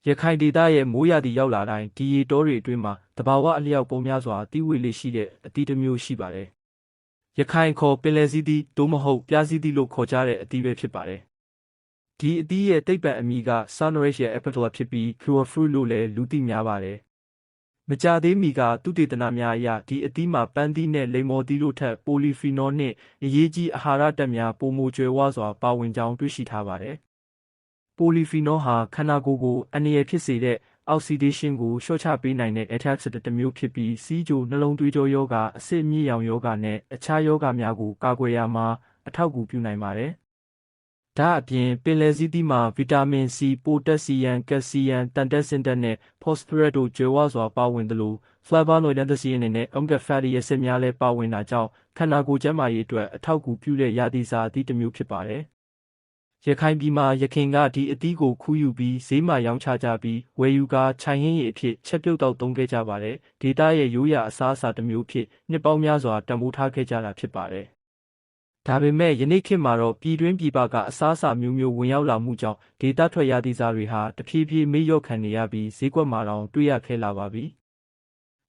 ရခိုင်ဒေသရဲ့မိုးရာသီရောက်လာတိုင်းဒီရေတောတွေအတွင်းမှာတဘာဝအလျောက်ပုံများစွာတီးဝေလေးရှိတဲ့အသီးတစ်မျိုးရှိပါတယ်။ရခိုင်ခေါ်ပင်လယ်စည်းသီးသို့မဟုတ်ပြားစည်းသီးလို့ခေါ်ကြတဲ့အသီးပဲဖြစ်ပါတယ်။ဒီအသီးရဲ့တိတ်ပံအမည်က Sunrise ရဲ့ Epithala ဖြစ်ပြီး Pure Fruit လို့လည်းလူသိများပါတယ်။မကြသေးမီကသုတေသနများအရဒီအသီးမှာပန်းသီးနဲ့လိမ္မော်သီးတို့ထက်ပိုလီဖီနော်နှင့်အရေးကြီးအာဟာရဓာတ်များပိုမိုကျွယ်ဝစွာပါဝင်ကြောင်းတွေ့ရှိထားပါတယ်။ပိုလီဖီနော်ဟာခန္ဓာကိုယ်ကိုအန္တရာယ်ဖြစ်စေတဲ့အောက်ဆီဒေးရှင်းကိုလျှော့ချပေးနိုင်တဲ့ antioxidant တစ်မျိုးဖြစ်ပြီးဆီးချိုနှလုံးသွေးကြောရောဂါအဆစ်အမြစ်ရောင်ရောဂါနဲ့အခြားရောဂါများကိုကာကွယ်ရမှာအထောက်အကူပြုနိုင်ပါတယ်။ဒါအပြင်ပင်လယ်စည်းသီးမှာဗီတာမင်စီပိုတက်ဆီယမ်ကက်ဆီယမ်တန်တက်စင်တက်နဲ့ဖော့စဖရက်တို့ကျွယ်ဝစွာပါဝင်သလို flavonoid အသဆီအနေနဲ့ omega fatty acid များလည်းပါဝင်တာကြောင့်ခန္ဓာကိုယ်ကျန်းမာရေးအတွက်အထောက်အကူပြုတဲ့ရာသီစာအသီးတစ်မျိုးဖြစ်ပါတယ်။ရခိုင်ပြည်မှာယခင်ကဒီအသီးကိုခူးယူပြီးဈေးမှာရောင်းချကြပြီးဝယ်ယူကာခြိုင်ဟင်းရည်အဖြစ်ချက်ပြုတ်တောက်သုံးခဲ့ကြပါတယ်။ဒေသရဲ့ရိုးရာအစားအစာတစ်မျိုးဖြစ်နှစ်ပေါင်းများစွာတန်ဖိုးထားခဲ့ကြတာဖြစ်ပါတယ်။ဒါပေမဲ့ယနေ့ခေတ်မှာတော့ပြည်တွင်းပြည်ပကအစားအစာမျိုးမျိုးဝင်ရောက်လာမှုကြောင့်ဒေသထွက်ရာသီစာတွေဟာတဖြည်းဖြည်းမေ့လျော့ခံနေရပြီးဈေးကွက်မှာတောင်တွေ့ရခဲလာပါပြီ။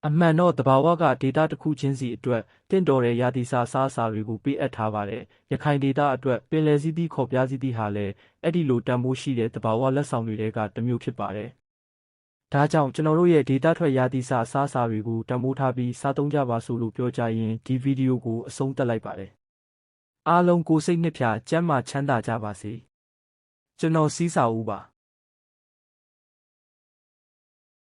အမှန်တော့တဘာဝကဒေတာတစ်ခုချင်းစီအတွက်တင့်တော်တဲ့ရာသီစာစားအစာတွေကိုပေးအပ်ထားပါတယ်။ရခိုင်ဒေတာအတွက်ပင်လယ်စည်းသီးခေါ်ပြားစည်းသီးဟာလည်းအဲ့ဒီလိုတန်ဖိုးရှိတဲ့တဘာဝလက်ဆောင်တွေကတစ်မျိုးဖြစ်ပါတယ်။ဒါကြောင့်ကျွန်တော်တို့ရဲ့ဒေတာထွက်ရာသီစာစားအစာတွေကိုတန်ဖိုးထားပြီးစားသုံးကြပါစို့လို့ပြောကြရင်ဒီဗီဒီယိုကိုအဆုံးသတ်လိုက်ပါတယ်။အားလုံးကိုယ်စိတ်နှစ်ဖြာကျန်းမာချမ်းသာကြပါစေ။ကျွန်တော်စီးစာဦးပါ။